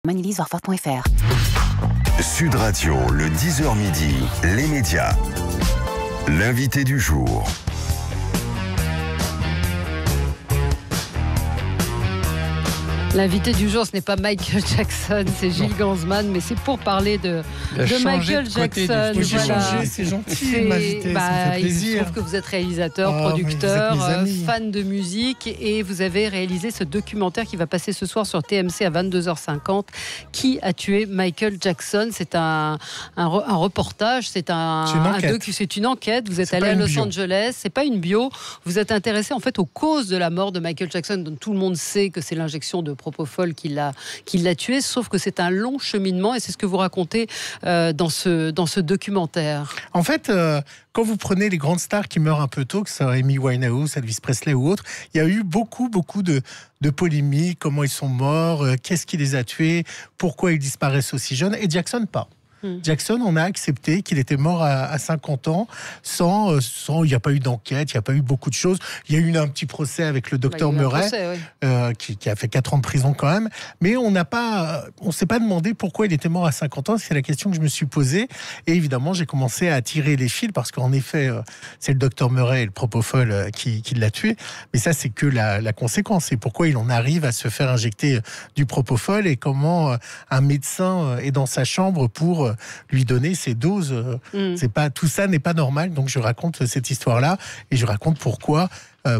moneyleasewarfort.fr. Sud Radio, le 10h midi, les médias. L'invité du jour. L'invité du jour, ce n'est pas Michael Jackson, c'est Gilles Gansman, mais c'est pour parler de Michael Jackson. J'ai changé, c'est gentil de m'inviter, ça me fait plaisir. Il se trouve que vous êtes réalisateur, producteur, fan de musique, et vous avez réalisé ce documentaire qui va passer ce soir sur TMC à 22h50. Qui a tué Michael Jackson? C'est un reportage, c'est une enquête. Vous êtes allé à Los Angeles, c'est pas une bio. Vous êtes intéressé en fait aux causes de la mort de Michael Jackson, dont tout le monde sait que c'est l'injection de propofol qui l'a tué, sauf que c'est un long cheminement et c'est ce que vous racontez dans ce documentaire. En fait, quand vous prenez les grandes stars qui meurent un peu tôt, que ce soit Amy Winehouse, Elvis Presley ou autres, il y a eu beaucoup de polémiques, comment ils sont morts, qu'est-ce qui les a tués, pourquoi ils disparaissent aussi jeunes, et Jackson pas. Jackson, on a accepté qu'il était mort à 50 ans sans il n'y a pas eu d'enquête, il n'y a pas eu beaucoup de choses. Il y a eu un petit procès avec le docteur Murray, qui a fait 4 ans de prison quand même. Mais on s'est pas demandé pourquoi il était mort à 50 ans. C'est la question que je me suis posée. Et évidemment, j'ai commencé à tirer les fils parce qu'en effet, c'est le docteur Murray et le propofol qui l'a tué. Mais ça, c'est que la conséquence. Et pourquoi il en arrive à se faire injecter du propofol et comment un médecin est dans sa chambre pour lui donner ces doses. Tout ça n'est pas normal. Donc je raconte cette histoire-là et je raconte pourquoi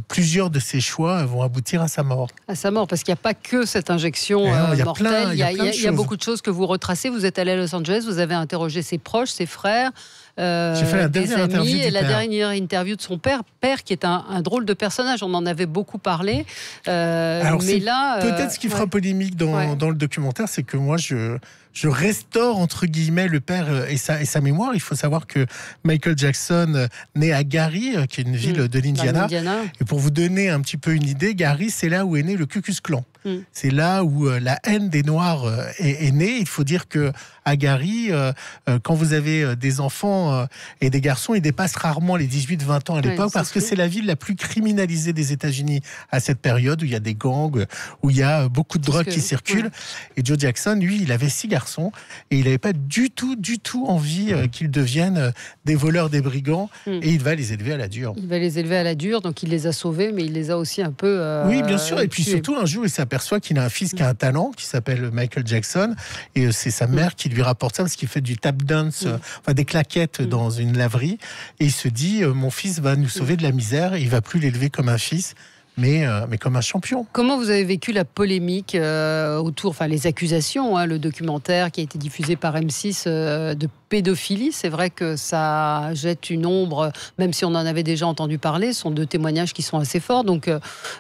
plusieurs de ses choix vont aboutir à sa mort. À sa mort, parce qu'il n'y a pas que cette injection mortelle. Il y a beaucoup de choses que vous retracez. Vous êtes allé à Los Angeles, vous avez interrogé ses proches, ses frères. J'ai fait la dernière interview et la dernière interview de son père qui est un drôle de personnage. On en avait beaucoup parlé. Alors mais là, peut-être ce qui fera polémique dans le documentaire, c'est que moi je restaure entre guillemets le père et sa mémoire. Il faut savoir que Michael Jackson naît à Gary, qui est une ville de l'Indiana. Et pour vous donner un petit peu une idée, Gary, c'est là où est né le Ku Klux Klan. C'est là où la haine des Noirs est née. Il faut dire que à Gary, quand vous avez des enfants et des garçons, ils dépassent rarement les 18-20 ans à l'époque, parce que c'est la ville la plus criminalisée des États-Unis à cette période, où il y a des gangs, où il y a beaucoup de drogue qui circulent. Et Joe Jackson, lui, il avait 6 garçons et il n'avait pas du tout envie qu'ils deviennent des voleurs, des brigands, et il va les élever à la dure. Il va les élever à la dure, donc il les a sauvés, mais il les a aussi un peu oui, bien sûr. Et puis tués. surtout, un jour, il s'aperçoit qu'il a un fils qui a un talent, qui s'appelle Michael Jackson, et c'est sa mère qui lui rapporte ça, parce qu'il fait du tap dance, des claquettes dans une laverie, et il se dit, mon fils va nous sauver de la misère, et il va plus l'élever comme un fils, mais comme un champion. Comment vous avez vécu la polémique autour, les accusations, le documentaire qui a été diffusé par M6 de pédophilie? C'est vrai que ça jette une ombre, même si on en avait déjà entendu parler. Ce sont 2 témoignages qui sont assez forts. Donc,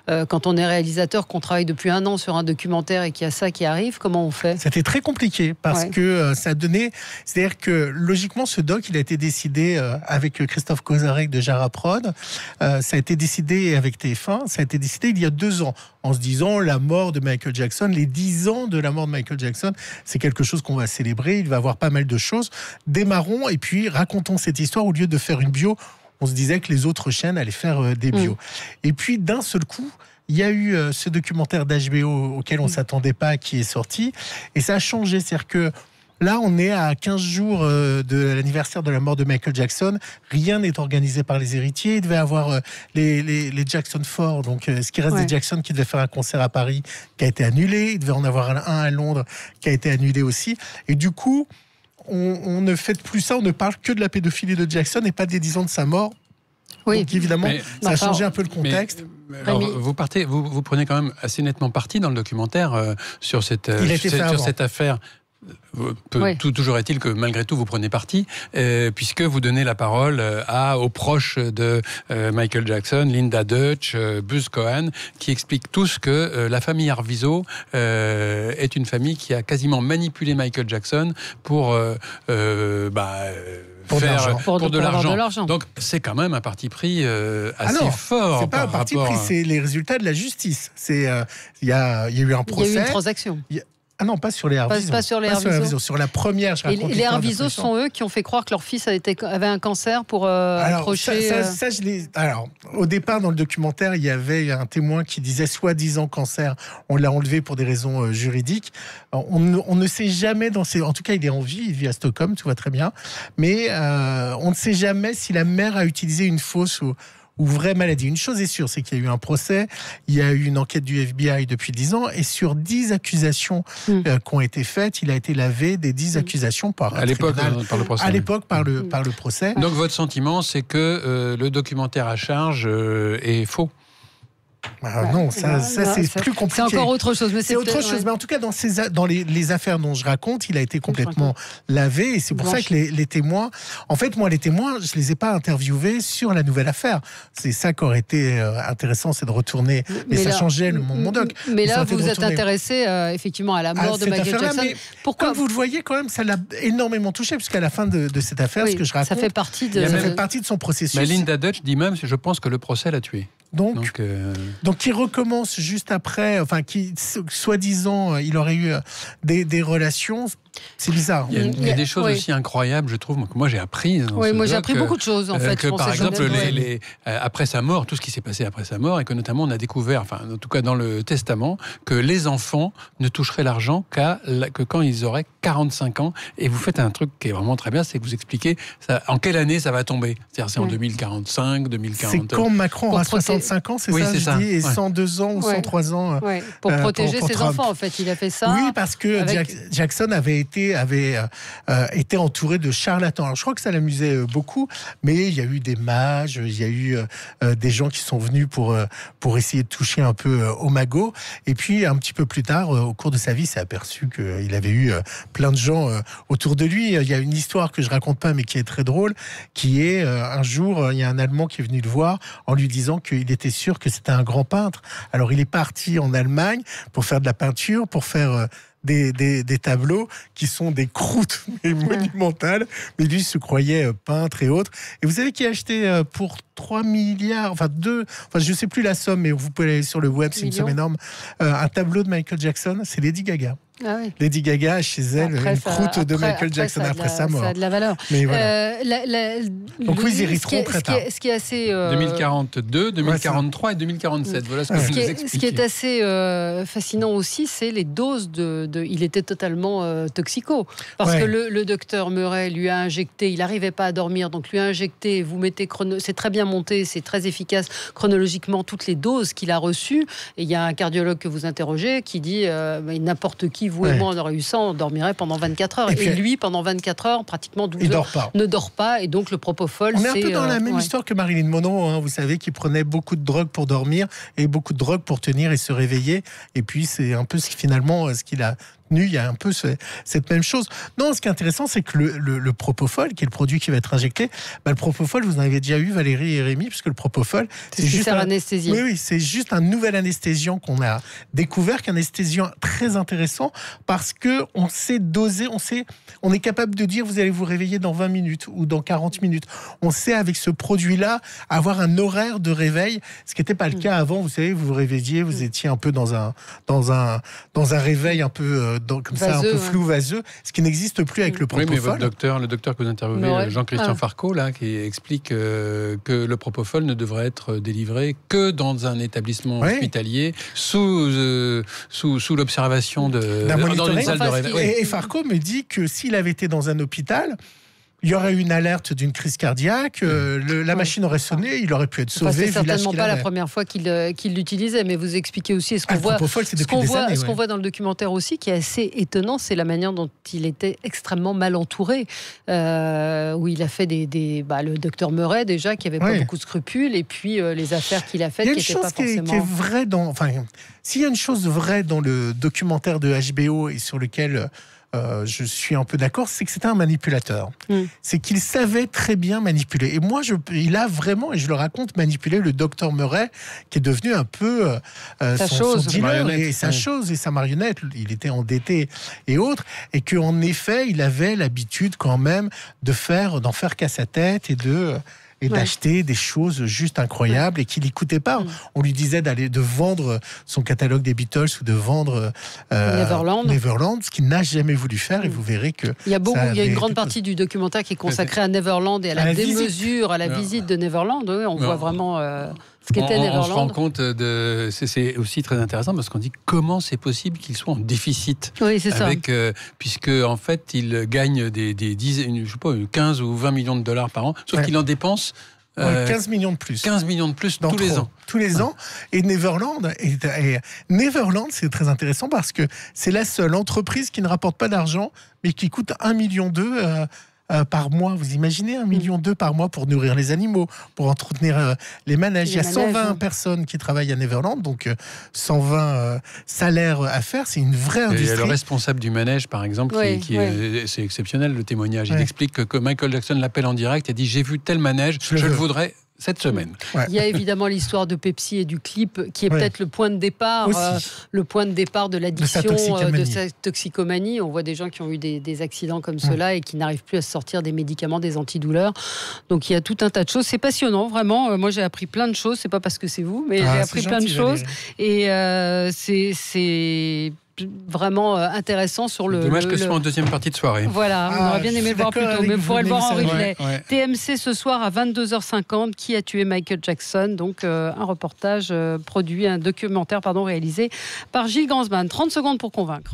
quand on est réalisateur, qu'on travaille depuis 1 an sur un documentaire et qu'il y a ça qui arrive, comment on fait? C'était très compliqué parce que ça donnait... C'est-à-dire que, logiquement, ce doc, il a été décidé avec Christophe Kozarek de Jara Prod. Ça a été décidé avec TF1. Ça a été décidé il y a 2 ans, en se disant la mort de Michael Jackson, les 10 ans de la mort de Michael Jackson, c'est quelque chose qu'on va célébrer. Il va y avoir pas mal de choses. Démarrons et puis racontons cette histoire. Au lieu de faire une bio, on se disait que les autres chaînes allaient faire des bios. Et puis d'un seul coup, il y a eu ce documentaire d'HBO auquel on ne s'attendait pas, qui est sorti, et ça a changé. C'est-à-dire que là, on est à 15 jours de l'anniversaire de la mort de Michael Jackson. Rien n'est organisé par les héritiers. Il devait y avoir les Jackson 4, donc ce qui reste des Jackson, qui devait faire un concert à Paris, qui a été annulé. Il devait en avoir un à Londres, qui a été annulé aussi. Et du coup, on ne fait plus ça. On ne parle que de la pédophilie de Jackson et pas des 10 ans de sa mort. Oui. Donc évidemment, ça a changé un peu le contexte. Alors, vous prenez quand même assez nettement parti dans le documentaire sur cette affaire. Toujours est-il que malgré tout vous prenez parti, puisque vous donnez la parole aux proches de Michael Jackson, Linda Deutsch, Buzz Cohen, qui expliquent tous que la famille Arvizo est une famille qui a quasiment manipulé Michael Jackson pour de l'argent. Donc c'est quand même un parti pris assez fort. C'est pas un parti pris, c'est les résultats de la justice. Il y a eu un procès. Il y a eu une transaction. Ah non, pas sur les Herviso. Pas sur les Herviso. Sur la première, je raconte. Et les Herviso sont eux qui ont fait croire que leur fils avait un cancer pour approcher... Alors, au départ, dans le documentaire, il y avait un témoin qui disait soi-disant cancer. On l'a enlevé pour des raisons juridiques. On ne sait jamais, en tout cas, il est en vie, il vit à Stockholm, tout va très bien. Mais on ne sait jamais si la mère a utilisé une fausse ou vraie maladie. Une chose est sûre, c'est qu'il y a eu un procès, il y a eu une enquête du FBI depuis 10 ans, et sur 10 accusations qui ont été faites, il a été lavé des 10 accusations par le procès. À l'époque, par le procès. Donc votre sentiment, c'est que le documentaire à charge est faux? Non, ça c'est plus compliqué. C'est encore autre chose. Mais c'est autre chose. Mais en tout cas, dans les affaires dont je raconte, il a été complètement lavé. Et c'est pour ça que les témoins... En fait, moi, les témoins, je ne les ai pas interviewés sur la nouvelle affaire. C'est ça qui aurait été intéressant, c'est de retourner... Mais ça changeait mon doc. Mais là, vous êtes intéressé effectivement à la mort de Michael Jackson. Pourquoi? Comme vous le voyez, quand même, ça l'a énormément touché, puisqu'à la fin de cette affaire, ce que je raconte... Ça fait partie de son processus. Mais Linda Dutch dit même, je pense que le procès l'a tué. Donc qui recommence juste après, enfin qui soi-disant il aurait eu des relations. C'est bizarre. Il y a des choses aussi incroyables, je trouve, que moi j'ai appris. Moi j'ai appris beaucoup de choses en fait. Que par exemple, après sa mort, tout ce qui s'est passé après sa mort, et que notamment on a découvert, enfin en tout cas dans le testament, que les enfants ne toucheraient l'argent que quand ils auraient 45 ans. Et vous faites un truc qui est vraiment très bien, c'est que vous expliquez en quelle année ça va tomber. C'est-à-dire c'est en 2045, 2040. C'est quand Macron aura 65 ans, c'est ça, je dis, et 102 ans ou 103 ans. Pour protéger ses enfants, en fait, il a fait ça. Oui, parce que Jackson avait été entouré de charlatans. Alors, je crois que ça l'amusait beaucoup, mais il y a eu des mages, il y a eu des gens qui sont venus pour essayer de toucher un peu au magot. Et puis, un petit peu plus tard, au cours de sa vie, il s'est aperçu qu'il avait eu plein de gens autour de lui. Il y a une histoire que je raconte pas, mais qui est très drôle, qui est un jour, il y a un Allemand qui est venu le voir en lui disant qu'il était sûr que c'était un grand peintre. Alors, il est parti en Allemagne pour faire de la peinture, pour faire... Des tableaux qui sont des croûtes monumentales, mais lui se croyait peintre et autres. Et vous savez qui a acheté pour 3 milliards, je ne sais plus la somme, mais vous pouvez aller sur le web, c'est une somme énorme, un tableau de Michael Jackson, c'est Lady Gaga. Ah oui. Lady Gaga a chez elle une croûte de Michael Jackson après sa mort. Ça a de la valeur. Mais voilà. Donc oui, ils hériteront très tard. Ce qui est assez... 2042, 2043 et 2047. Voilà ce que je vous explique. Ce qui est assez fascinant aussi, c'est les doses il était totalement toxico. Parce que le docteur Murray lui a injecté, il n'arrivait pas à dormir, donc lui a injecté, vous mettez c'est très bien monté, c'est très efficace chronologiquement, toutes les doses qu'il a reçues. Et il y a un cardiologue que vous interrogez qui dit n'importe qui, vous et moi, on aurait eu ça, on dormirait pendant 24 heures. Et lui, pendant 24 heures, pratiquement 12 heures, ne dort pas. Et donc, le propofol, on est un peu dans la même histoire que Marilyn Monroe, vous savez, qui prenait beaucoup de drogue pour dormir et beaucoup de drogue pour tenir et se réveiller. Et puis, c'est un peu finalement ce qu'il a il y a un peu cette même chose. Non, ce qui est intéressant, c'est que le propofol, qui est le produit qui va être injecté, le propofol, vous en avez déjà eu, Valérie et Rémi, puisque le propofol, c'est juste anesthésie. Oui, c'est juste un nouvel anesthésiant qu'on a découvert, qu'un anesthésiant très intéressant, parce que on sait doser, on est capable de dire vous allez vous réveiller dans 20 minutes ou dans 40 minutes. On sait avec ce produit-là avoir un horaire de réveil, ce qui n'était pas le cas avant. Vous savez, vous vous réveilliez, vous étiez un peu dans un réveil un peu comme ça, un peu flou, vaseux, ce qui n'existe plus avec le propofol. Oui, mais le docteur que vous interviewez, Jean-Christian Farco, là, qui explique que le propofol ne devrait être délivré que dans un établissement hospitalier, sous l'observation dans une salle de réveil. Et Farco me dit que s'il avait été dans un hôpital, il y aurait eu une alerte d'une crise cardiaque, la machine aurait sonné, il aurait pu être sauvé. C'est certainement pas la première fois qu'il l'utilisait, mais vous expliquez aussi ce qu'on voit dans le documentaire aussi, qui est assez étonnant, c'est la manière dont il était extrêmement mal entouré, où il a fait le docteur Murray déjà, qui avait pas beaucoup de scrupules, et puis les affaires qu'il a faites, qui n'étaient pas forcément... Qui est vraie s'il y a une chose vraie dans le documentaire de HBO et sur lequel je suis un peu d'accord, c'est que c'était un manipulateur. C'est qu'il savait très bien manipuler. Et moi, il a vraiment, et je le raconte, manipulé le docteur Murray, qui est devenu un peu son dealer et sa chose et sa marionnette. Il était endetté et autres, et qu'en effet, il avait l'habitude quand même d'en faire qu'à sa tête et et d'acheter des choses juste incroyables et qu'il n'écoutait pas. On lui disait de vendre son catalogue des Beatles ou de vendre Neverland, ce qu'il n'a jamais voulu faire. Et vous verrez que il y a une grande partie du documentaire qui est consacrée à Neverland et à la démesure, à la visite de Neverland. Oui, on voit vraiment ce qu'était Neverland. On se rend compte c'est aussi très intéressant parce qu'on dit comment c'est possible qu'il soit en déficit. Oui, c'est ça. Puisque en fait, il gagne des dizaines, je sais pas, 15 ou 20 millions de dollars par an, sauf qu'il en dépense 15 millions de plus. 15 millions de plus tous les ans. Tous les ans. Et Neverland, c'est très intéressant parce que c'est la seule entreprise qui ne rapporte pas d'argent, mais qui coûte 1,2 million par mois. Vous imaginez 1,2 million par mois pour nourrir les animaux, pour entretenir les manèges. Il y a 120 personnes qui travaillent à Neverland, donc 120 salaires à faire. C'est une vraie industrie. Et le responsable du manège, par exemple, c'est exceptionnel le témoignage. Il explique que Michael Jackson l'appelle en direct et dit « J'ai vu tel manège, je le voudrais cette semaine ». Il y a évidemment l'histoire de Pepsi et du clip qui est peut-être le point de départ, de l'addiction, de sa toxicomanie. On voit des gens qui ont eu des accidents comme cela et qui n'arrivent plus à sortir des médicaments, des antidouleurs. Donc il y a tout un tas de choses. C'est passionnant, vraiment. Moi, j'ai appris plein de choses. C'est pas parce que c'est vous, mais j'ai appris plein de choses. Et c'est vraiment intéressant sur le... Dommage que ce soit en deuxième partie de soirée. Voilà, on aurait bien aimé le voir plus tôt, mais vous pourrez le voir en replay. TMC ce soir à 22h50, qui a tué Michael Jackson. Donc un reportage un documentaire réalisé par Gilles Gansman. 30 secondes pour convaincre.